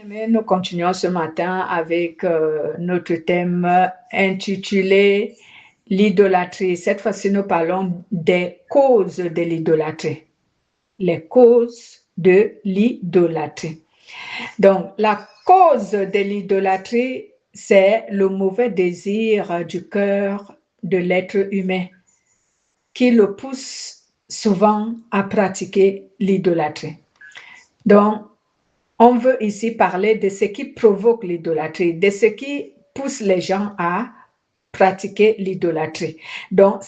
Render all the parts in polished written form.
Bien-aimés, nous continuons ce matin avec notre thème intitulé l'idolâtrie. Cette fois-ci, nous parlons des causes de l'idolâtrie. Les causes de l'idolâtrie. Donc, la cause de l'idolâtrie, c'est le mauvais désir du cœur de l'être humain qui le pousse souvent à pratiquer l'idolâtrie. Donc, on veut ici parler de ce qui provoque l'idolâtrie, de ce qui pousse les gens à pratiquer l'idolâtrie. Donc,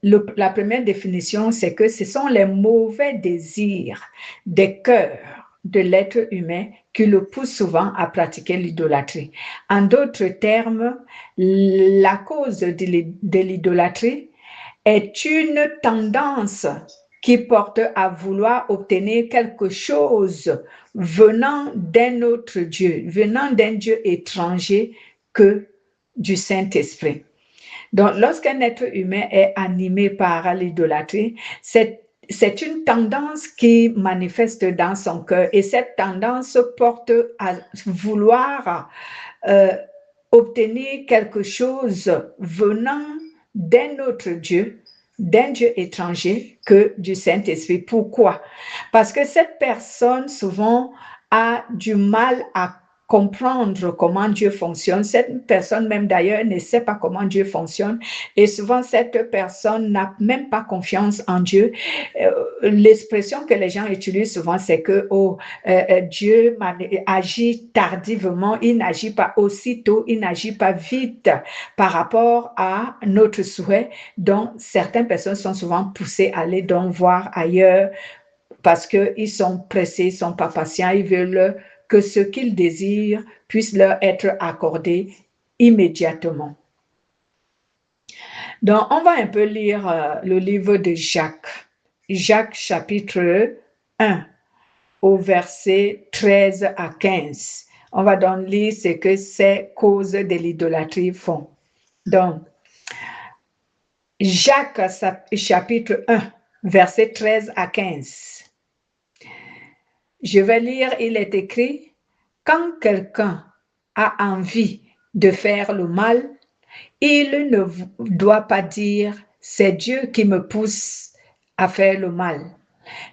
la première définition, c'est que ce sont les mauvais désirs des cœurs de l'être humain qui le poussent souvent à pratiquer l'idolâtrie. En d'autres termes, la cause de l'idolâtrie est une tendance qui porte à vouloir obtenir quelque chose venant d'un autre Dieu, venant d'un Dieu étranger que du Saint-Esprit. Donc, lorsqu'un être humain est animé par l'idolâtrie, c'est une tendance qui manifeste dans son cœur et cette tendance porte à vouloir obtenir quelque chose venant d'un autre Dieu, d'un Dieu étranger que du Saint-Esprit. Pourquoi? Parce que cette personne souvent a du mal à comprendre comment Dieu fonctionne. Cette personne même d'ailleurs ne sait pas comment Dieu fonctionne et souvent cette personne n'a même pas confiance en Dieu. L'expression que les gens utilisent souvent c'est que Dieu agit tardivement, il n'agit pas aussitôt, il n'agit pas vite par rapport à notre souhait. Donc certaines personnes sont souvent poussées à aller donc voir ailleurs parce qu'ils sont pressés, ils ne sont pas patients, ils veulent que ce qu'ils désirent puisse leur être accordé immédiatement. Donc, on va un peu lire le livre de Jacques. Jacques chapitre 1 au verset 13 à 15. On va donc lire ce que ces causes de l'idolâtrie font. Donc, Jacques chapitre 1, verset 13 à 15. Je vais lire, il est écrit, « Quand quelqu'un a envie de faire le mal, il ne doit pas dire, c'est Dieu qui me pousse à faire le mal.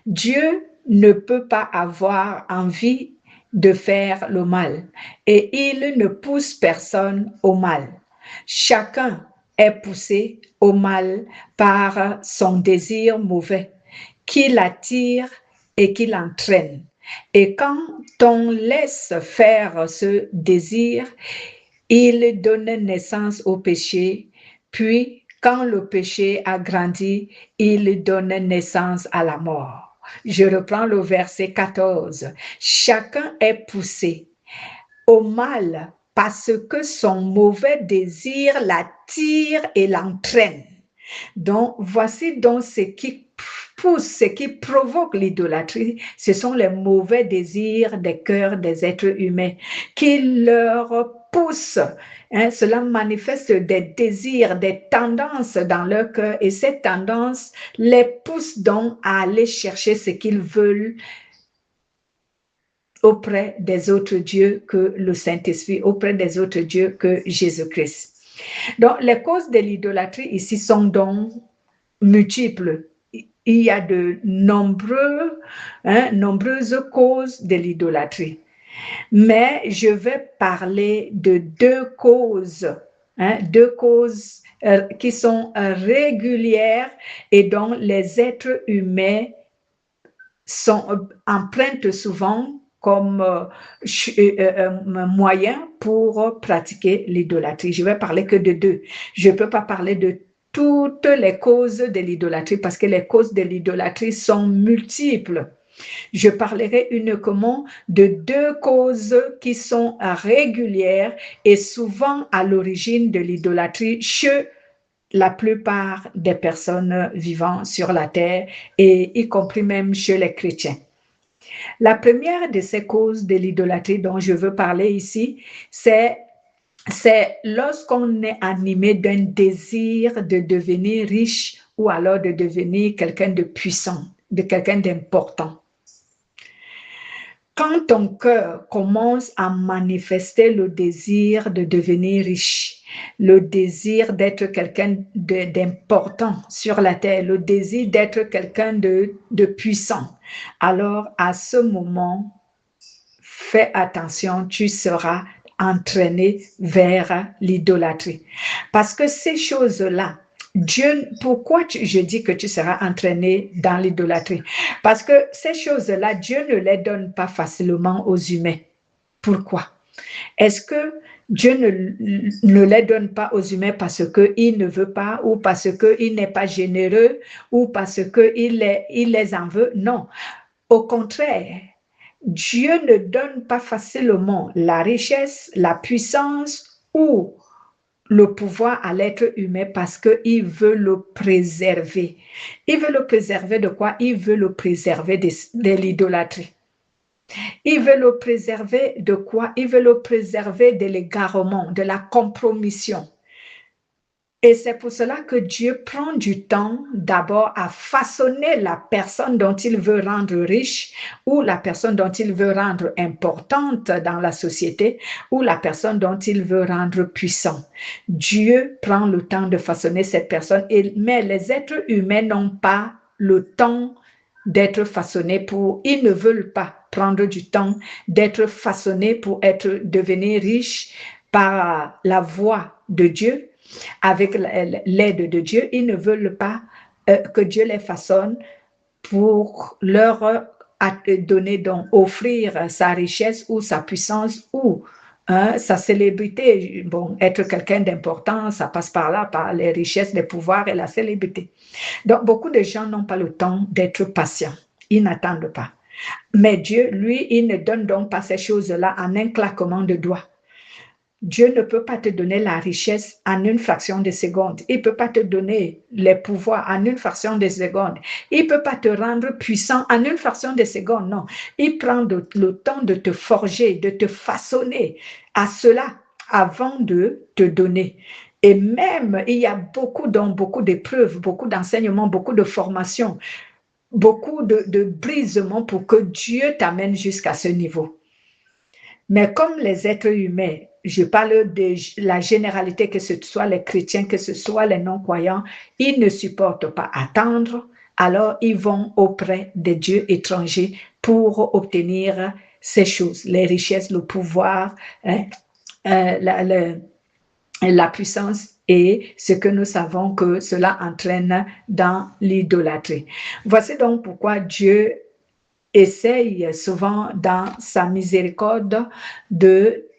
Dieu ne peut pas avoir envie de faire le mal et il ne pousse personne au mal. Chacun est poussé au mal par son désir mauvais qui l'attire et qui l'entraîne. Et quand on laisse faire ce désir, il donne naissance au péché, puis quand le péché a grandi, il donne naissance à la mort. Je reprends le verset 14. Chacun est poussé au mal parce que son mauvais désir l'attire et l'entraîne. Donc, voici donc ce qui pousse, ce qui provoque l'idolâtrie, ce sont les mauvais désirs des cœurs des êtres humains qui leur poussent. Cela manifeste des désirs, des tendances dans leur cœur et ces tendances les poussent donc à aller chercher ce qu'ils veulent auprès des autres dieux que le Saint-Esprit, auprès des autres dieux que Jésus-Christ. Donc, les causes de l'idolâtrie ici sont donc multiples. Il y a de nombreuses causes de l'idolâtrie. Mais je vais parler de deux causes qui sont régulières et dont les êtres humains empruntent souvent comme moyen pour pratiquer l'idolâtrie. Je vais parler que de deux. Je ne peux pas parler de toutes les causes de l'idolâtrie parce que les causes de l'idolâtrie sont multiples. Je parlerai uniquement de deux causes qui sont régulières et souvent à l'origine de l'idolâtrie chez la plupart des personnes vivant sur la terre et y compris même chez les chrétiens. La première de ces causes de l'idolâtrie dont je veux parler ici, c'est lorsqu'on est animé d'un désir de devenir riche ou alors de devenir quelqu'un de puissant, de quelqu'un d'important. Quand ton cœur commence à manifester le désir de devenir riche, le désir d'être quelqu'un d'important sur la terre, le désir d'être quelqu'un de puissant, alors à ce moment, fais attention, tu seras entraîné vers l'idolâtrie. Parce que ces choses-là, Dieu, pourquoi je dis que tu seras entraîné dans l'idolâtrie? Parce que ces choses-là, Dieu ne les donne pas facilement aux humains. Pourquoi? Est-ce que Dieu ne les donne pas aux humains parce qu'il ne veut pas ou parce qu'il n'est pas généreux ou parce qu'il les en veut? Non. Au contraire, Dieu ne donne pas facilement la richesse, la puissance ou le pouvoir à l'être humain parce qu'il veut le préserver. Il veut le préserver de quoi? Il veut le préserver de l'idolâtrie. Il veut le préserver de quoi? Il veut le préserver de l'égarement, de la compromission. Et c'est pour cela que Dieu prend du temps d'abord à façonner la personne dont il veut rendre riche ou la personne dont il veut rendre importante dans la société ou la personne dont il veut rendre puissant. Dieu prend le temps de façonner cette personne, mais les êtres humains n'ont pas le temps d'être façonnés ils ne veulent pas prendre du temps d'être façonnés pour devenir riches par la voie de Dieu. Avec l'aide de Dieu, ils ne veulent pas que Dieu les façonne pour leur donner, donc offrir sa richesse ou sa puissance ou sa célébrité. Bon, être quelqu'un d'important, ça passe par là, par les richesses, les pouvoirs et la célébrité. Donc, beaucoup de gens n'ont pas le temps d'être patients. Ils n'attendent pas. Mais Dieu, lui, il ne donne donc pas ces choses-là en un claquement de doigts. Dieu ne peut pas te donner la richesse en une fraction de seconde. Il ne peut pas te donner les pouvoirs en une fraction de seconde. Il ne peut pas te rendre puissant en une fraction de seconde. Non. Il prend le temps de te forger, de te façonner à cela avant de te donner. Et même, il y a beaucoup d'épreuves, beaucoup d'enseignements, beaucoup de formations, beaucoup de brisements pour que Dieu t'amène jusqu'à ce niveau. Mais comme les êtres humains, je parle de la généralité, que ce soit les chrétiens, que ce soit les non-croyants, ils ne supportent pas attendre, alors ils vont auprès des dieux étrangers pour obtenir ces choses, les richesses, le pouvoir, la puissance et ce que nous savons que cela entraîne dans l'idolâtrie. Voici donc pourquoi Dieu essaye souvent dans sa miséricorde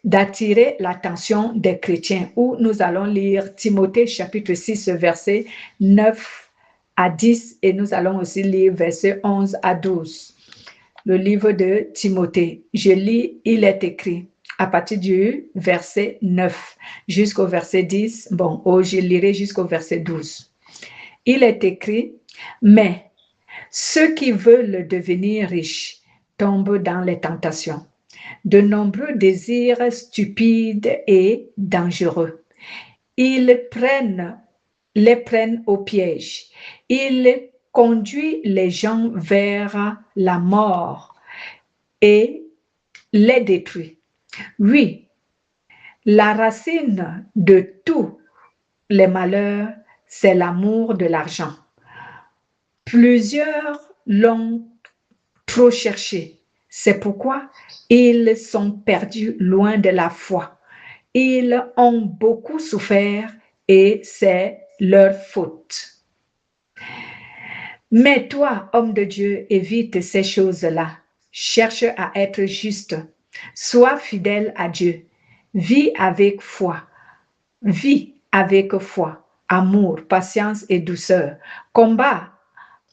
d'attirer l'attention des chrétiens, où nous allons lire Timothée chapitre 6, verset 9 à 10, et nous allons aussi lire verset 11 à 12. Le livre de Timothée, je lis, il est écrit à partir du verset 9 jusqu'au verset 10, je lirai jusqu'au verset 12. Il est écrit, mais ceux qui veulent devenir riches tombent dans les tentations, de nombreux désirs stupides et dangereux. Ils les prennent au piège. Ils conduisent les gens vers la mort et les détruisent. Oui, la racine de tous les malheurs, c'est l'amour de l'argent. Plusieurs l'ont trop cherché. C'est pourquoi ils sont perdus loin de la foi. Ils ont beaucoup souffert et c'est leur faute. Mais toi, homme de Dieu, évite ces choses-là. Cherche à être juste. Sois fidèle à Dieu. Vis avec foi. Vis avec foi, amour, patience et douceur. Combat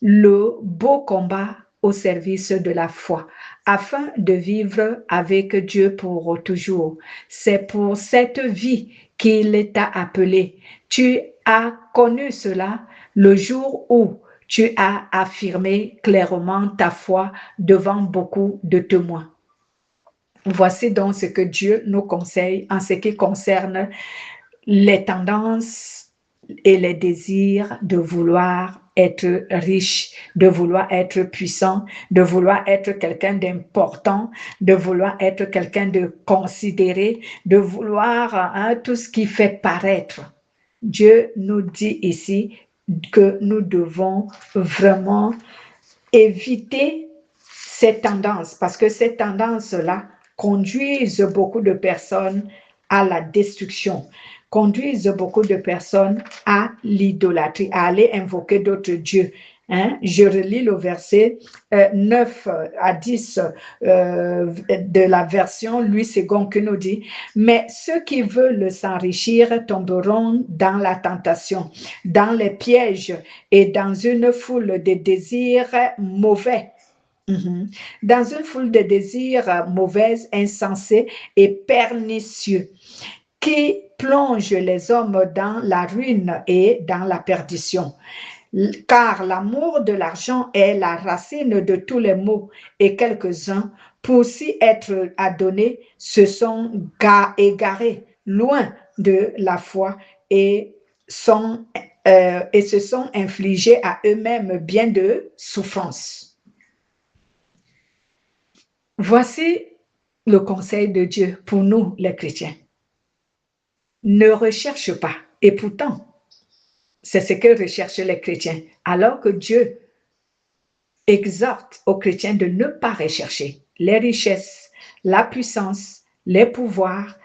le beau combat au service de la foi, afin de vivre avec Dieu pour toujours. C'est pour cette vie qu'il t'a appelé. Tu as connu cela le jour où tu as affirmé clairement ta foi devant beaucoup de témoins. Voici donc ce que Dieu nous conseille en ce qui concerne les tendances et les désirs de vouloir être riche, de vouloir être puissant, de vouloir être quelqu'un d'important, de vouloir être quelqu'un de considéré, de vouloir tout ce qui fait paraître. Dieu nous dit ici que nous devons vraiment éviter ces tendances, parce que ces tendances-là conduisent beaucoup de personnes à la destruction, conduisent beaucoup de personnes à l'idolâtrie, à aller invoquer d'autres dieux. Je relis le verset 9 à 10 de la version Louis II qui nous dit « Mais ceux qui veulent s'enrichir tomberont dans la tentation, dans les pièges et dans une foule de désirs mauvais. » Dans une foule de désirs mauvais, insensés et pernicieux qui plongent les hommes dans la ruine et dans la perdition. Car l'amour de l'argent est la racine de tous les maux et quelques-uns, pour s'y être adonnés, se sont égarés loin de la foi et se sont infligés à eux-mêmes bien de souffrances. Voici le conseil de Dieu pour nous, les chrétiens. Ne recherche pas. Et pourtant, c'est ce que recherchent les chrétiens. Alors que Dieu exhorte aux chrétiens de ne pas rechercher les richesses, la puissance, les pouvoirs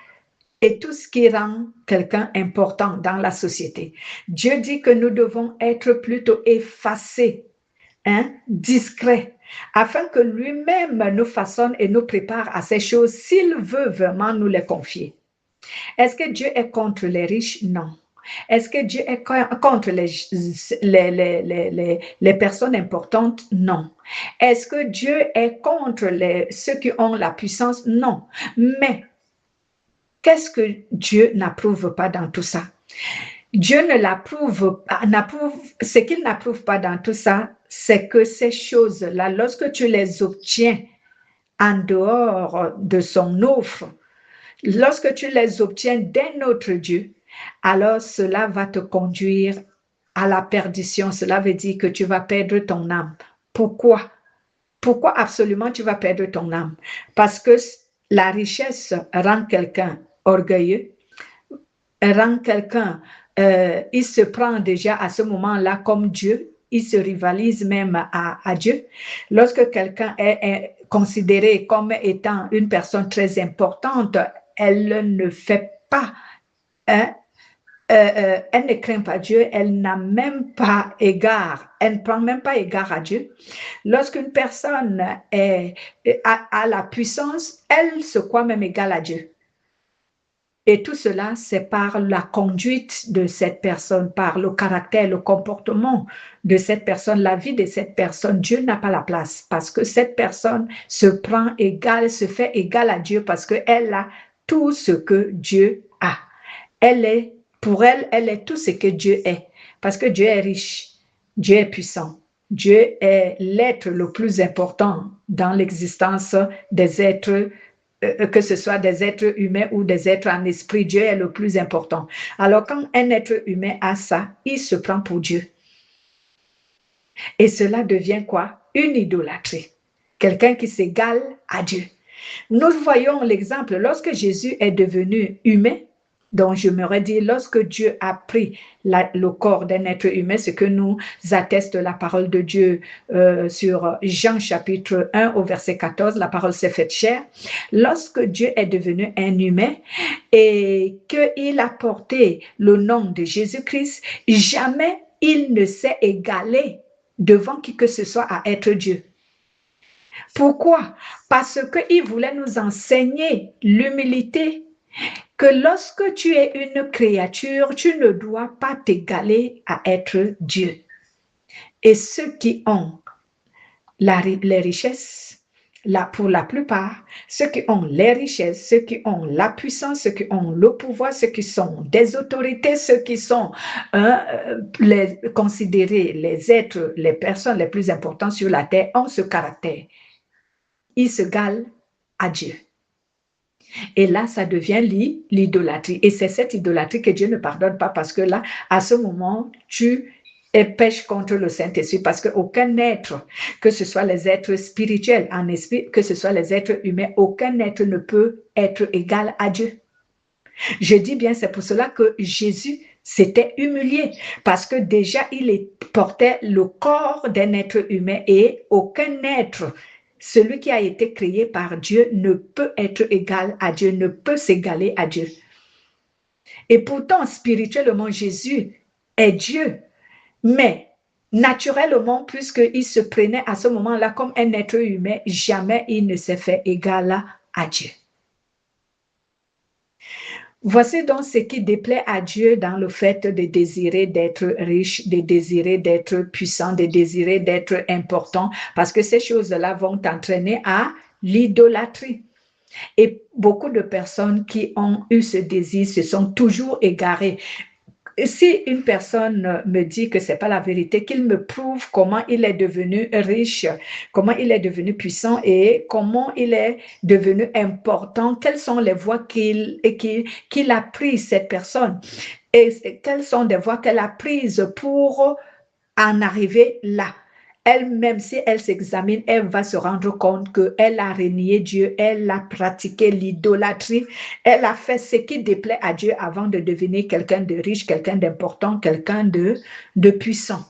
et tout ce qui rend quelqu'un important dans la société. Dieu dit que nous devons être plutôt effacés, discrets, afin que lui-même nous façonne et nous prépare à ces choses s'il veut vraiment nous les confier. Est-ce que Dieu est contre les riches? Non. Est-ce que Dieu est contre les personnes importantes? Non. Est-ce que Dieu est contre ceux qui ont la puissance? Non. Mais qu'est-ce que Dieu n'approuve pas dans tout ça? Dieu ne l'approuve pas, ce qu'il n'approuve pas dans tout ça, c'est que ces choses-là, lorsque tu les obtiens en dehors de son offre, lorsque tu les obtiens d'un autre Dieu, alors cela va te conduire à la perdition. Cela veut dire que tu vas perdre ton âme. Pourquoi? Pourquoi absolument tu vas perdre ton âme? Parce que la richesse rend quelqu'un orgueilleux, rend quelqu'un, il se prend déjà à ce moment-là comme Dieu, il se rivalise même à Dieu. Lorsque quelqu'un est considéré comme étant une personne très importante, elle ne fait pas, elle ne craint pas Dieu, elle n'a même pas égard, elle ne prend même pas égard à Dieu. Lorsqu'une personne a la puissance, elle se croit même égale à Dieu. Et tout cela, c'est par la conduite de cette personne, par le caractère, le comportement de cette personne, la vie de cette personne. Dieu n'a pas la place parce que cette personne se prend égale, se fait égale à Dieu parce qu'elle a tout ce que Dieu a. Pour elle, elle est tout ce que Dieu est parce que Dieu est riche, Dieu est puissant. Dieu est l'être le plus important dans l'existence des êtres, que ce soit des êtres humains ou des êtres en esprit. Dieu est le plus important. Alors quand un être humain a ça, il se prend pour Dieu. Et cela devient quoi? Une idolâtrie. Quelqu'un qui s'égale à Dieu. Nous voyons l'exemple lorsque Jésus est devenu humain. Donc, je m'aurais dit, lorsque Dieu a pris le corps d'un être humain, ce que nous atteste la parole de Dieu sur Jean chapitre 1 au verset 14, la parole s'est faite chair. Lorsque Dieu est devenu un humain et qu'il a porté le nom de Jésus-Christ, jamais il ne s'est égalé devant qui que ce soit à être Dieu. Pourquoi? Parce qu'il voulait nous enseigner l'humilité, que lorsque tu es une créature, tu ne dois pas t'égaler à être Dieu. Et ceux qui ont les richesses, pour la plupart, ceux qui ont les richesses, ceux qui ont la puissance, ceux qui ont le pouvoir, ceux qui sont des autorités, ceux qui sont considérés les êtres, les personnes les plus importantes sur la terre, ont ce caractère. Ils s'égalent à Dieu. Et là, ça devient l'idolâtrie. Et c'est cette idolâtrie que Dieu ne pardonne pas parce que là, à ce moment, tu et pêche contre le Saint-Esprit, parce qu'aucun être, que ce soit les êtres spirituels en esprit, que ce soit les êtres humains, aucun être ne peut être égal à Dieu. Je dis bien, c'est pour cela que Jésus s'était humilié, parce que déjà, il portait le corps d'un être humain et aucun être, celui qui a été créé par Dieu, ne peut être égal à Dieu, ne peut s'égaler à Dieu. Et pourtant, spirituellement, Jésus est Dieu. Mais naturellement, puisqu'il se prenait à ce moment-là comme un être humain, jamais il ne s'est fait égal à Dieu. Voici donc ce qui déplaît à Dieu dans le fait de désirer d'être riche, de désirer d'être puissant, de désirer d'être important, parce que ces choses-là vont t'entraîner à l'idolâtrie. Et beaucoup de personnes qui ont eu ce désir se sont toujours égarées. Si une personne me dit que ce n'est pas la vérité, qu'il me prouve comment il est devenu riche, comment il est devenu puissant et comment il est devenu important, quelles sont les voies qu'il a prises, cette personne, et quelles sont des voies qu'elle a prises pour en arriver là. Elle-même, si elle s'examine, elle va se rendre compte qu'elle a renié Dieu, elle a pratiqué l'idolâtrie, elle a fait ce qui déplaît à Dieu avant de devenir quelqu'un de riche, quelqu'un d'important, quelqu'un de puissant.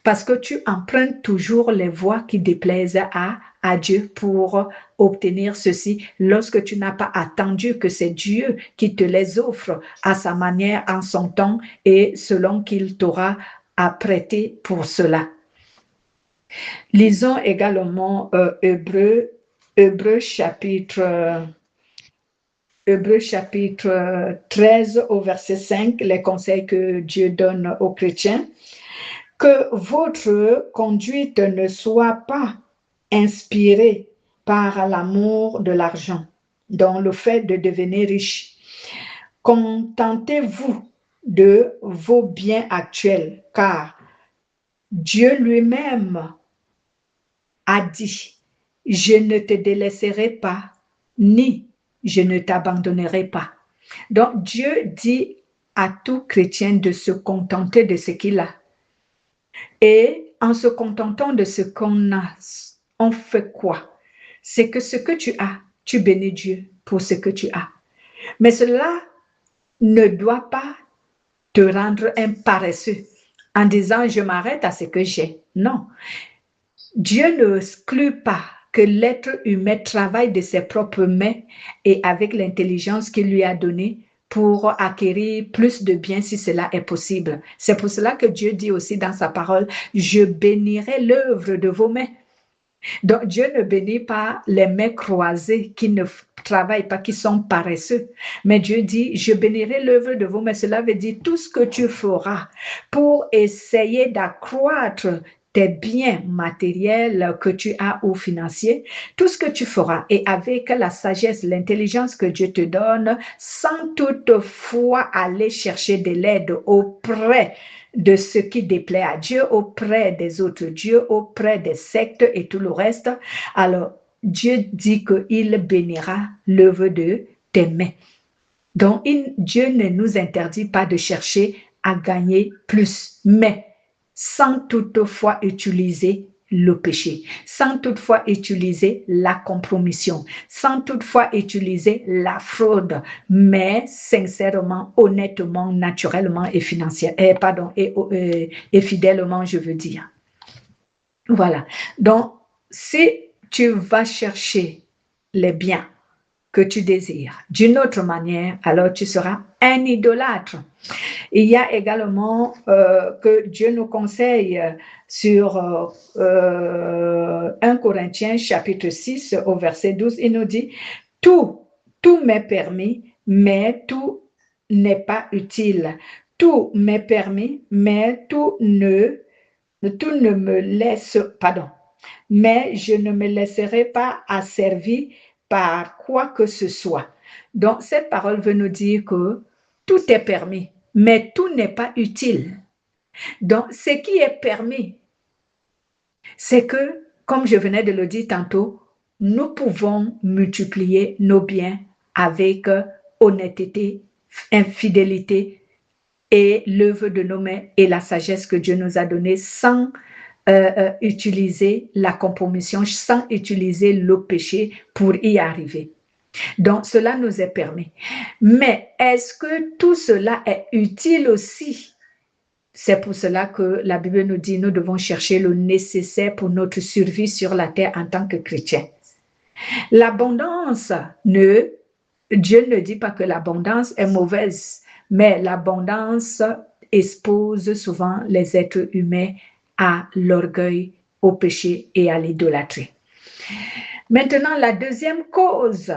Parce que tu empruntes toujours les voies qui déplaisent à Dieu pour obtenir ceci lorsque tu n'as pas attendu que c'est Dieu qui te les offre à sa manière, en son temps et selon qu'il t'aura apprêté pour cela. Lisons également Hébreux chapitre 13 au verset 5, les conseils que Dieu donne aux chrétiens. Que votre conduite ne soit pas inspirée par l'amour de l'argent, dans le fait de devenir riche. Contentez-vous de vos biens actuels, car Dieu lui-même a dit, je ne te délaisserai pas, ni je ne t'abandonnerai pas. Donc Dieu dit à tout chrétien de se contenter de ce qu'il a. Et en se contentant de ce qu'on a, on fait quoi? C'est que ce que tu as, tu bénis Dieu pour ce que tu as. Mais cela ne doit pas te rendre un paresseux en disant je m'arrête à ce que j'ai. Non. Dieu ne exclut pas que l'être humain travaille de ses propres mains et avec l'intelligence qu'il lui a donnée pour acquérir plus de biens si cela est possible. C'est pour cela que Dieu dit aussi dans sa parole, je bénirai l'œuvre de vos mains. Donc Dieu ne bénit pas les mains croisées qui ne travaillent pas, qui sont paresseux. Mais Dieu dit, je bénirai l'œuvre de vos mains. Cela veut dire tout ce que tu feras pour essayer d'accroître tes biens matériels que tu as ou financiers, tout ce que tu feras et avec la sagesse, l'intelligence que Dieu te donne, sans toutefois aller chercher de l'aide auprès de ce qui déplaît à Dieu, auprès des autres dieux, auprès des sectes et tout le reste, alors Dieu dit qu'il bénira l'œuvre de tes mains. Donc, Dieu ne nous interdit pas de chercher à gagner plus, mais sans toutefois utiliser le péché, sans toutefois utiliser la compromission, sans toutefois utiliser la fraude, mais sincèrement, honnêtement, naturellement et financièrement, et fidèlement, je veux dire. Voilà. Donc, si tu vas chercher les biens que tu désires d'une autre manière, alors tu seras un idolâtre. Il y a également que Dieu nous conseille sur 1 Corinthiens chapitre 6 au verset 12, il nous dit, tout m'est permis, mais tout n'est pas utile. Tout m'est permis, mais tout ne me laisse, mais je ne me laisserai pas asservir par quoi que ce soit. Donc, cette parole veut nous dire que tout est permis, mais tout n'est pas utile. Donc, ce qui est permis, c'est que, comme je venais de le dire tantôt, nous pouvons multiplier nos biens avec honnêteté, infidélité, et l'œuvre de nos mains et la sagesse que Dieu nous a donnée sans utiliser la compromission, sans utiliser le péché pour y arriver. Donc, cela nous est permis. Mais est-ce que tout cela est utile aussi? C'est pour cela que la Bible nous dit, nous devons chercher le nécessaire pour notre survie sur la terre en tant que chrétiens. L'abondance, Dieu ne dit pas que l'abondance est mauvaise, mais l'abondance expose souvent les êtres humains à l'orgueil, au péché et à l'idolâtrie. Maintenant, la deuxième cause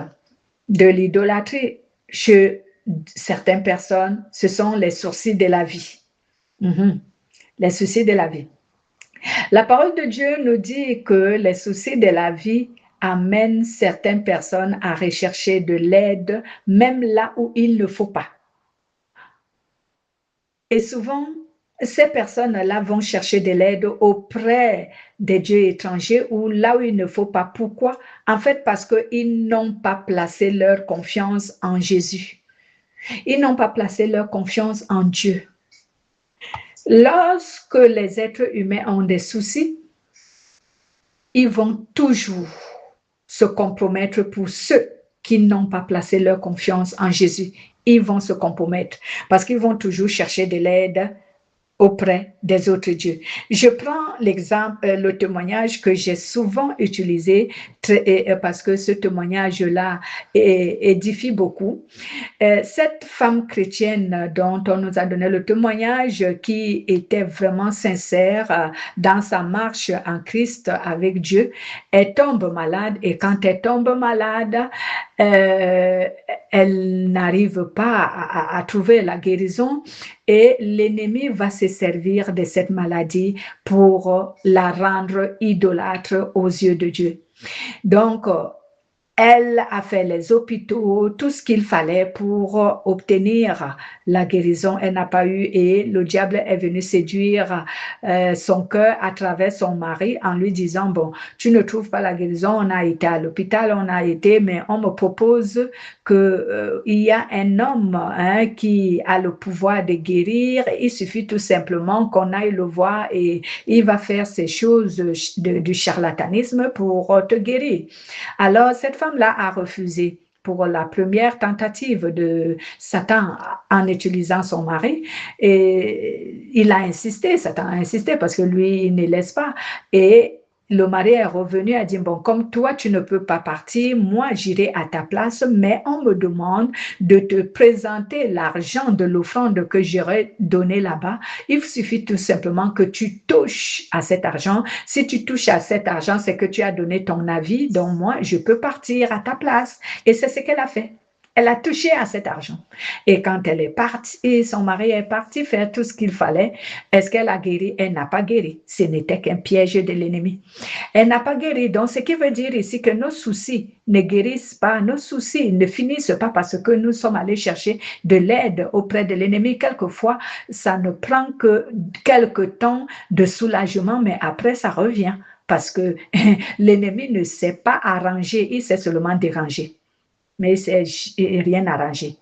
de l'idolâtrie chez certaines personnes, ce sont les soucis de la vie. Les soucis de la vie. La parole de Dieu nous dit que les soucis de la vie amènent certaines personnes à rechercher de l'aide, même là où il ne faut pas. Et souvent, ces personnes-là vont chercher de l'aide auprès des dieux étrangers ou là où il ne faut pas. Pourquoi? En fait, parce qu'ils n'ont pas placé leur confiance en Jésus. Ils n'ont pas placé leur confiance en Dieu. Lorsque les êtres humains ont des soucis, ils vont toujours se compromettre pour ceux qui n'ont pas placé leur confiance en Jésus. Ils vont se compromettre parce qu'ils vont toujours chercher de l'aide auprès des autres dieux. Je prends l'exemple, le témoignage que j'ai souvent utilisé parce que ce témoignage-là édifie beaucoup. Cette femme chrétienne dont on nous a donné le témoignage qui était vraiment sincère dans sa marche en Christ avec Dieu, elle tombe malade et quand elle tombe malade, elle n'arrive pas à trouver la guérison et l'ennemi va se servir de cette maladie pour la rendre idolâtre aux yeux de Dieu. Donc, elle a fait les hôpitaux, tout ce qu'il fallait pour obtenir la guérison. Elle n'a pas eu et le diable est venu séduire son cœur à travers son mari en lui disant, bon, tu ne trouves pas la guérison, on a été à l'hôpital, on a été, mais on me propose qu'il y a un homme qui a le pouvoir de guérir. Il suffit tout simplement qu'on aille le voir et il va faire ces choses du charlatanisme pour te guérir. Alors, cette femme-là a refusé pour la première tentative de Satan en utilisant son mari. Et il a insisté, Satan a insisté parce que lui, il ne laisse pas. Et le mari est revenu, a dit, bon, comme toi, tu ne peux pas partir, moi, j'irai à ta place, mais on me demande de te présenter l'argent de l'offrande que j'aurais donné là-bas. Il suffit tout simplement que tu touches à cet argent. Si tu touches à cet argent, c'est que tu as donné ton avis, donc moi, je peux partir à ta place. Et c'est ce qu'elle a fait. Elle a touché à cet argent. Et quand elle est partie, son mari est parti faire tout ce qu'il fallait. Est-ce qu'elle a guéri? Elle n'a pas guéri. Ce n'était qu'un piège de l'ennemi. Elle n'a pas guéri. Donc, ce qui veut dire ici que nos soucis ne guérissent pas, nos soucis ne finissent pas parce que nous sommes allés chercher de l'aide auprès de l'ennemi. Quelquefois, ça ne prend que quelques temps de soulagement, mais après, ça revient parce que l'ennemi ne sait pas arranger, il sait seulement déranger. Mais c'est rien arrangé.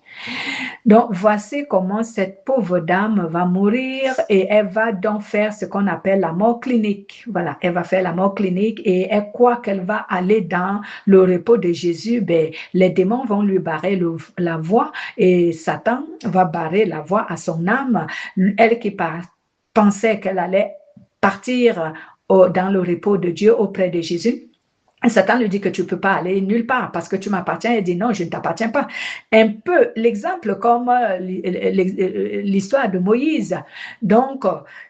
Donc, voici comment cette pauvre dame va mourir et elle va donc faire ce qu'on appelle la mort clinique. Voilà, elle va faire la mort clinique et elle croit qu'elle va aller dans le repos de Jésus. Ben, les démons vont lui barrer la voie et Satan va barrer la voie à son âme. Elle qui pensait qu'elle allait partir dans le repos de Dieu auprès de Jésus. Satan lui dit que tu ne peux pas aller nulle part parce que tu m'appartiens. Elle dit non, je ne t'appartiens pas. Un peu l'exemple comme l'histoire de Moïse. Donc,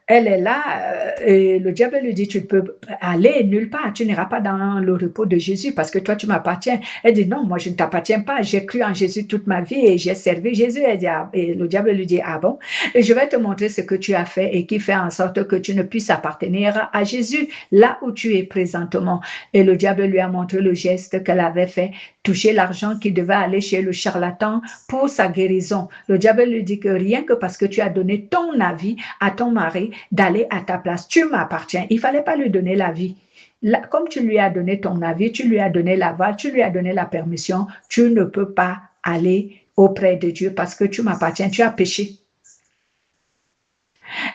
elle est là et le diable lui dit tu ne peux aller nulle part, tu n'iras pas dans le repos de Jésus parce que toi tu m'appartiens. Elle dit non, moi je ne t'appartiens pas, j'ai cru en Jésus toute ma vie et j'ai servi Jésus. Elle dit, et le diable lui dit ah bon, et je vais te montrer ce que tu as fait et qui fait en sorte que tu ne puisses appartenir à Jésus là où tu es présentement. Et le diable lui a montré le geste qu'elle avait fait, toucher l'argent qui devait aller chez le charlatan pour sa guérison. Le diable lui dit que rien que parce que tu as donné ton avis à ton mari d'aller à ta place, tu m'appartiens. Il ne fallait pas lui donner l'avis. Comme tu lui as donné ton avis, tu lui as donné l'aval, tu lui as donné la permission, tu ne peux pas aller auprès de Dieu parce que tu m'appartiens, tu as péché.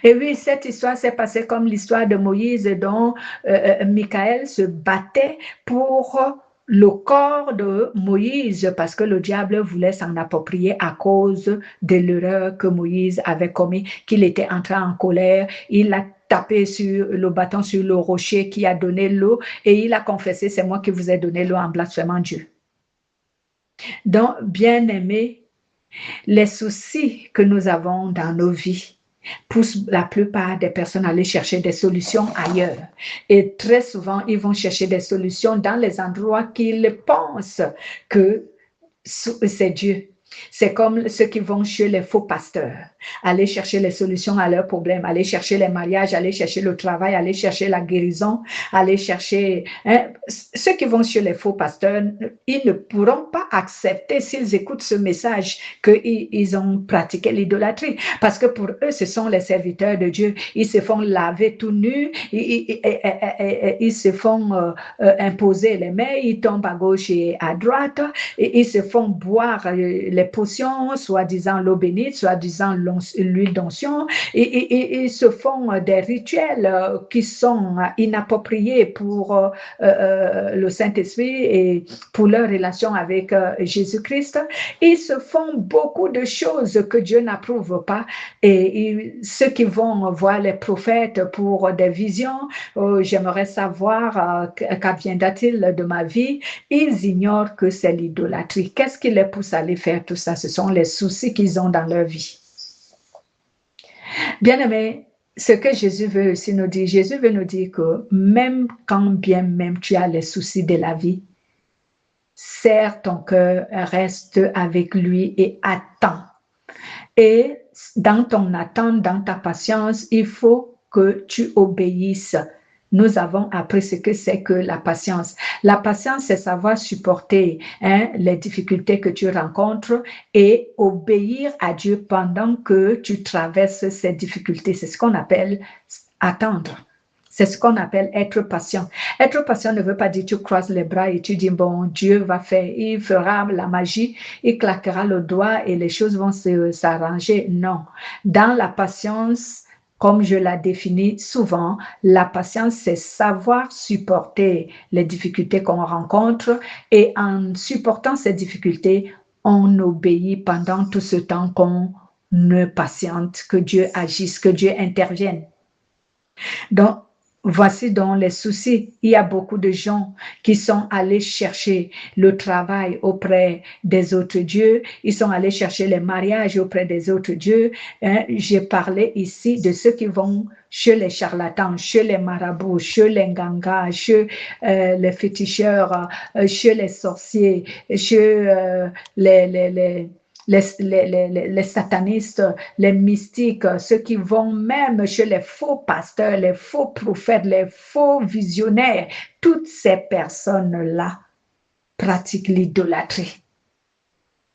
Et oui, cette histoire s'est passée comme l'histoire de Moïse dont Michaël se battait pour le corps de Moïse parce que le diable voulait s'en approprier à cause de l'erreur que Moïse avait commis, qu'il était entré en colère, il a tapé sur le bâton sur le rocher qui a donné l'eau et il a confessé, c'est moi qui vous ai donné l'eau en blasphémant Dieu. Donc, bien aimé, les soucis que nous avons dans nos vies poussent la plupart des personnes à aller chercher des solutions ailleurs. Et très souvent, ils vont chercher des solutions dans les endroits qu'ils pensent que c'est Dieu. C'est comme ceux qui vont chez les faux pasteurs, aller chercher les solutions à leurs problèmes, aller chercher les mariages, aller chercher le travail, aller chercher la guérison, aller chercher... Ceux qui vont chez les faux pasteurs, ils ne pourront pas accepter s'ils écoutent ce message qu'ils ont pratiqué l'idolâtrie. Parce que pour eux, ce sont les serviteurs de Dieu. Ils se font laver tout nus, ils se font imposer les mains, ils tombent à gauche et à droite, et ils se font boire les potions, soi-disant l'eau bénite, soi-disant l'huile d'onction, et ils se font des rituels qui sont inappropriés pour le Saint-Esprit et pour leur relation avec Jésus-Christ. Ils se font beaucoup de choses que Dieu n'approuve pas. Et ceux qui vont voir les prophètes pour des visions, j'aimerais savoir qu'adviendra-t-il de ma vie, ils ignorent que c'est l'idolâtrie. Qu'est-ce qui les pousse à aller faire tout ça? Ce sont les soucis qu'ils ont dans leur vie. Bien aimé, ce que Jésus veut aussi nous dire, Jésus veut nous dire que même quand bien même tu as les soucis de la vie, serre ton cœur, reste avec lui et attends. Et dans ton attente, dans ta patience, il faut que tu obéisses. Nous avons appris ce que c'est que la patience. La patience, c'est savoir supporter les difficultés que tu rencontres et obéir à Dieu pendant que tu traverses ces difficultés. C'est ce qu'on appelle attendre. C'est ce qu'on appelle être patient. Être patient ne veut pas dire tu croises les bras et tu dis bon, Dieu va faire, il fera la magie, il claquera le doigt et les choses vont s'arranger. Non. Dans la patience, comme je la définis souvent, la patience, c'est savoir supporter les difficultés qu'on rencontre et en supportant ces difficultés, on obéit pendant tout ce temps qu'on ne patiente, que Dieu agisse, que Dieu intervienne. Donc, voici donc les soucis. Il y a beaucoup de gens qui sont allés chercher le travail auprès des autres dieux. Ils sont allés chercher les mariages auprès des autres dieux. J'ai parlé ici de ceux qui vont chez les charlatans, chez les marabouts, chez les gangas, chez les féticheurs, chez les sorciers, chez les satanistes, les mystiques, ceux qui vont même chez les faux pasteurs, les faux prophètes, les faux visionnaires, toutes ces personnes-là pratiquent l'idolâtrie.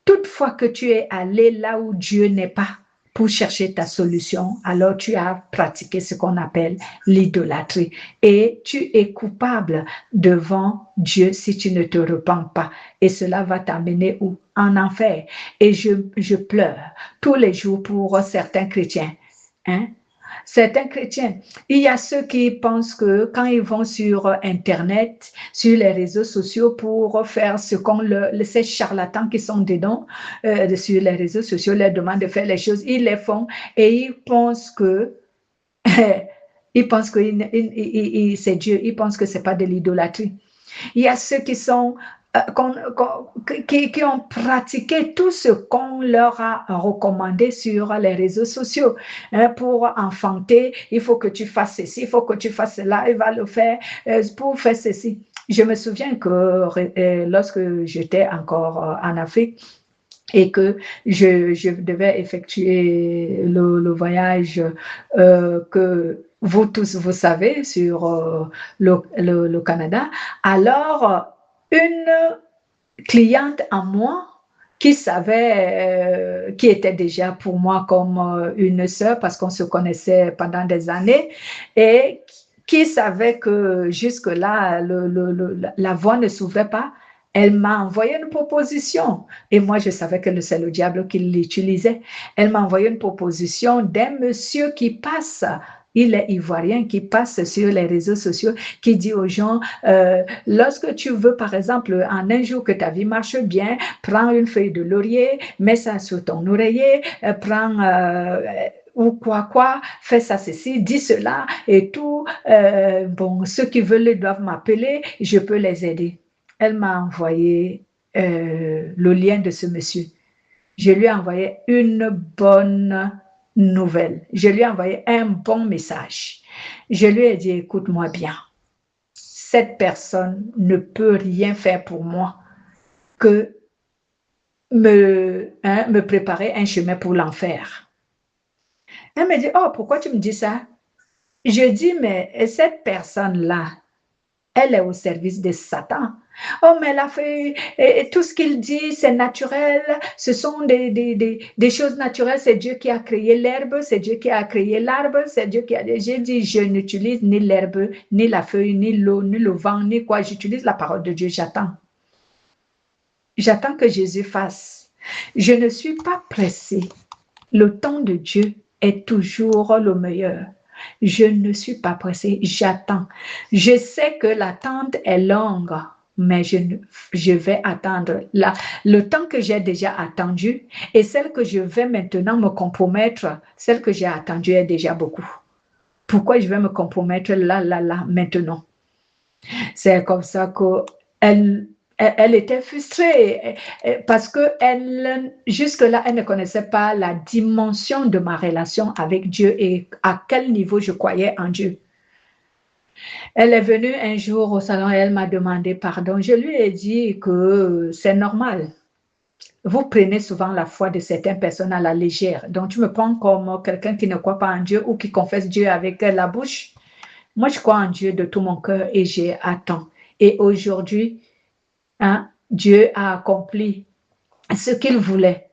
Toutefois que tu es allé là où Dieu n'est pas pour chercher ta solution, alors tu as pratiqué ce qu'on appelle l'idolâtrie. Et tu es coupable devant Dieu si tu ne te repens pas. Et cela va t'amener où? En enfer. Et je pleure tous les jours pour certains chrétiens. Certains chrétiens, il y a ceux qui pensent que quand ils vont sur Internet, sur les réseaux sociaux pour faire ce qu'on ces charlatans qui sont dedans, sur les réseaux sociaux leur demandent de faire les choses, ils les font et ils pensent que c'est Dieu, ils pensent que c'est pas de l'idolâtrie. Il y a ceux qui sont qui ont pratiqué tout ce qu'on leur a recommandé sur les réseaux sociaux. Pour enfanter, il faut que tu fasses ceci, il faut que tu fasses cela, il va le faire pour faire ceci. Je me souviens que lorsque j'étais encore en Afrique, et que je devais effectuer le voyage que vous tous, vous savez, sur le Canada. Alors, une cliente à moi qui savait, qui était déjà pour moi comme une sœur parce qu'on se connaissait pendant des années et qui savait que jusque-là, la voie ne s'ouvrait pas, Elle m'a envoyé une proposition. Et moi, je savais que c'est le diable qui l'utilisait. Elle m'a envoyé une proposition d'un monsieur qui passe. Il est ivoirien, qui passe sur les réseaux sociaux, qui dit aux gens, lorsque tu veux, par exemple, en un jour que ta vie marche bien, prends une feuille de laurier, mets ça sur ton oreiller, prends... ou quoi, fais ça, ceci, dis cela et tout. Bon, ceux qui veulent doivent m'appeler, je peux les aider. Elle m'a envoyé le lien de ce monsieur. Je lui ai envoyé une bonne nouvelle. Je lui ai envoyé un bon message. Je lui ai dit, écoute-moi bien, cette personne ne peut rien faire pour moi que me préparer un chemin pour l'enfer. Elle me dit, oh, pourquoi tu me dis ça? Je dis, mais cette personne-là, elle est au service de Satan. Oh, mais elle a fait, et tout ce qu'il dit, c'est naturel, ce sont des choses naturelles, c'est Dieu qui a créé l'herbe, c'est Dieu qui a créé l'arbre, c'est Dieu qui a... J'ai dit, je n'utilise ni l'herbe, ni la feuille, ni l'eau, ni le vent, ni quoi, j'utilise la parole de Dieu, j'attends. J'attends que Jésus fasse. Je ne suis pas pressée. Le temps de Dieu est toujours le meilleur. Je ne suis pas pressée, j'attends. Je sais que l'attente est longue, mais je vais attendre. Le temps que j'ai déjà attendu et celle que je vais maintenant me compromettre, celle que j'ai attendue est déjà beaucoup. Pourquoi je vais me compromettre là, maintenant? C'est comme ça qu'elle était frustrée parce que jusque-là, elle ne connaissait pas la dimension de ma relation avec Dieu et à quel niveau je croyais en Dieu. Elle est venue un jour au salon et elle m'a demandé pardon. Je lui ai dit que c'est normal. Vous prenez souvent la foi de certaines personnes à la légère. Donc, tu me prends comme quelqu'un qui ne croit pas en Dieu ou qui confesse Dieu avec la bouche. Moi, je crois en Dieu de tout mon cœur et j'attends. Et aujourd'hui, Dieu a accompli ce qu'il voulait.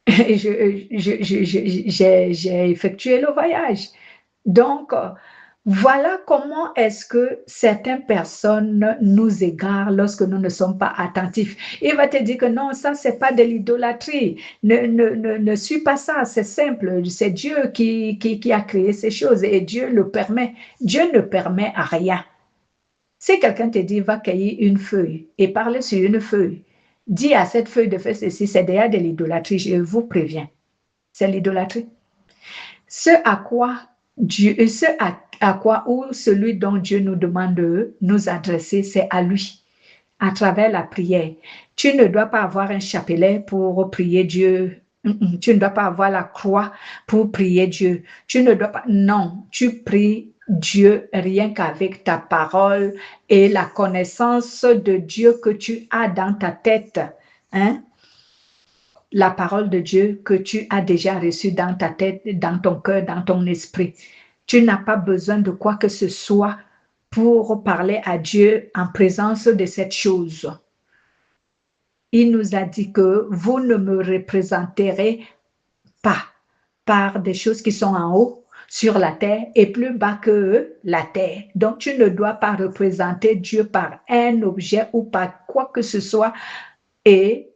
J'ai effectué le voyage. Donc, voilà comment est-ce que certaines personnes nous égarent lorsque nous ne sommes pas attentifs. Il va te dire que non, ça, c'est pas de l'idolâtrie. Ne suis pas ça, c'est simple. C'est Dieu qui a créé ces choses et Dieu le permet. Dieu ne permet à rien. Si quelqu'un te dit, va cueillir une feuille et parler sur une feuille, dis à cette feuille de faire ceci, c'est déjà de l'idolâtrie, je vous préviens. C'est l'idolâtrie. Ce à quoi ou celui dont Dieu nous demande de nous adresser, c'est à lui, à travers la prière. Tu ne dois pas avoir un chapelet pour prier Dieu. Tu ne dois pas avoir la croix pour prier Dieu. Tu ne dois pas, non, tu pries Dieu rien qu'avec ta parole et la connaissance de Dieu que tu as dans ta tête. La parole de Dieu que tu as déjà reçue dans ta tête, dans ton cœur, dans ton esprit. Tu n'as pas besoin de quoi que ce soit pour parler à Dieu en présence de cette chose. Il nous a dit que vous ne me représenterez pas par des choses qui sont en haut, sur la terre et plus bas que la terre. Donc, tu ne dois pas représenter Dieu par un objet ou par quoi que ce soit et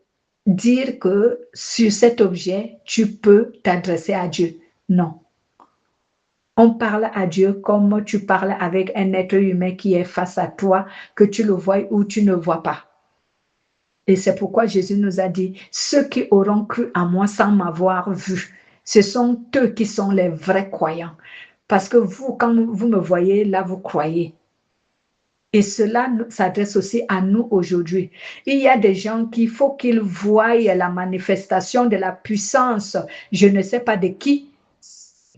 dire que sur cet objet, tu peux t'adresser à Dieu. Non. On parle à Dieu comme tu parles avec un être humain qui est face à toi, que tu le vois ou tu ne vois pas. Et c'est pourquoi Jésus nous a dit, ceux qui auront cru à moi sans m'avoir vu, ce sont eux qui sont les vrais croyants. Parce que vous, quand vous me voyez, là, vous croyez. Et cela s'adresse aussi à nous aujourd'hui. Il y a des gens qu'il faut qu'ils voient la manifestation de la puissance, je ne sais pas de qui,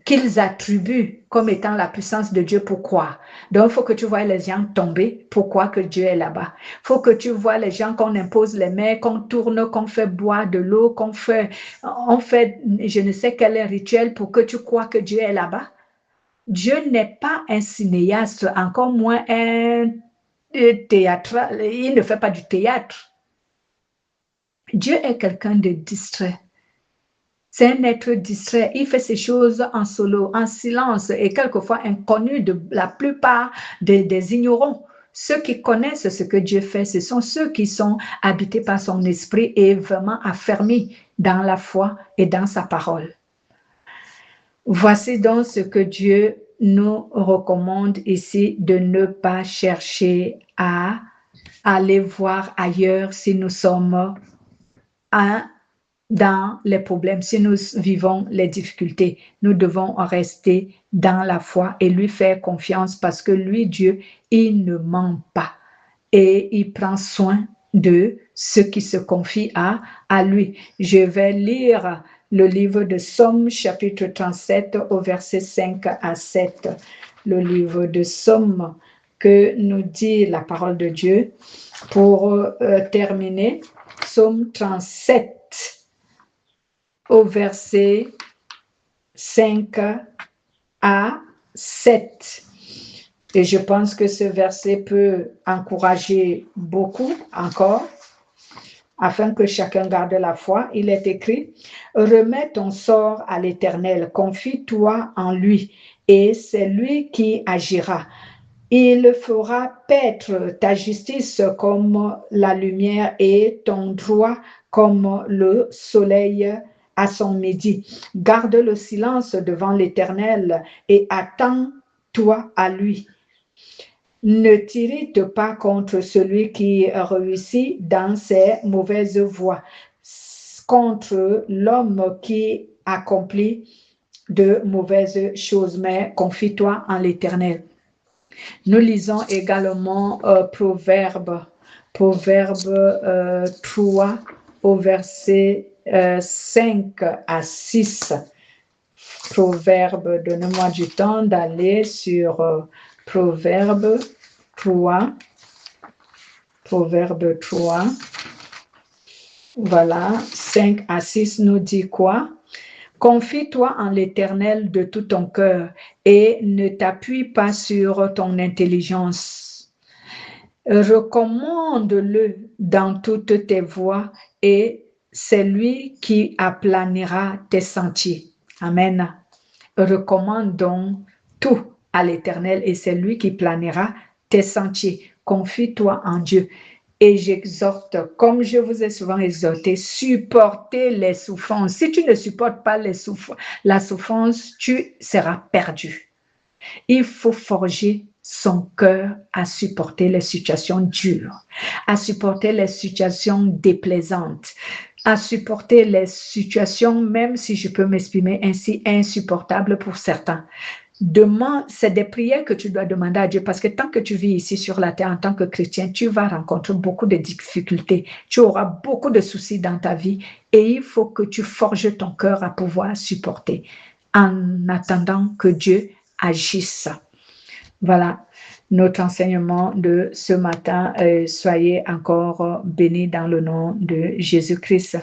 qu'ils attribuent comme étant la puissance de Dieu pour croire. Donc, il faut que tu vois les gens tomber pour croire que Dieu est là-bas. Il faut que tu vois les gens qu'on impose les mains, qu'on tourne, qu'on fait boire de l'eau, on fait je ne sais quel rituel pour que tu crois que Dieu est là-bas. Dieu n'est pas un cinéaste, encore moins un théâtre. Il ne fait pas du théâtre. Dieu est quelqu'un de distrait. C'est un être distrait. Il fait ces choses en solo, en silence et quelquefois inconnu de la plupart des ignorants. Ceux qui connaissent ce que Dieu fait, ce sont ceux qui sont habités par son esprit et vraiment affermis dans la foi et dans sa parole. Voici donc ce que Dieu nous recommande ici, de ne pas chercher à aller voir ailleurs si nous sommes dans les problèmes, si nous vivons les difficultés. Nous devons rester dans la foi et lui faire confiance parce que lui, Dieu, il ne ment pas et il prend soin de ceux qui se confient à lui. Je vais lire le livre de Somme, chapitre 37, au verset 5 à 7. Le livre de Somme que nous dit la parole de Dieu. Pour terminer, Somme 37, au verset 5 à 7. Et je pense que ce verset peut encourager beaucoup encore, afin que chacun garde la foi. Il est écrit, « Remets ton sort à l'Éternel, confie-toi en lui, et c'est lui qui agira. Il fera paître ta justice comme la lumière et ton droit comme le soleil à son midi. Garde le silence devant l'Éternel et attends-toi à lui. Ne t'irrite pas contre celui qui réussit dans ses mauvaises voies, contre l'homme qui accomplit de mauvaises choses, mais confie-toi en l'Éternel. » Nous lisons également Proverbe 3 au verset 5 à 6. Proverbe, donnez-moi du temps d'aller sur Proverbe 3. Proverbe 3. Voilà, 5 à 6 nous dit quoi? Confie-toi en l'Éternel de tout ton cœur et ne t'appuie pas sur ton intelligence. Recommande-le dans toutes tes voies et c'est lui qui aplanira tes sentiers. Amen. Recommande donc tout à l'Éternel et c'est lui qui planera tes sentiers. Confie-toi en Dieu. Et j'exhorte, comme je vous ai souvent exhorté, supportez les souffrances. Si tu ne supportes pas la souffrance, tu seras perdu. Il faut forger son cœur à supporter les situations dures, à supporter les situations déplaisantes, à supporter les situations, même si je peux m'exprimer ainsi, insupportables pour certains. C'est des prières que tu dois demander à Dieu parce que tant que tu vis ici sur la terre en tant que chrétien, tu vas rencontrer beaucoup de difficultés, tu auras beaucoup de soucis dans ta vie et il faut que tu forges ton cœur à pouvoir supporter en attendant que Dieu agisse. Voilà notre enseignement de ce matin. Soyez encore bénis dans le nom de Jésus-Christ.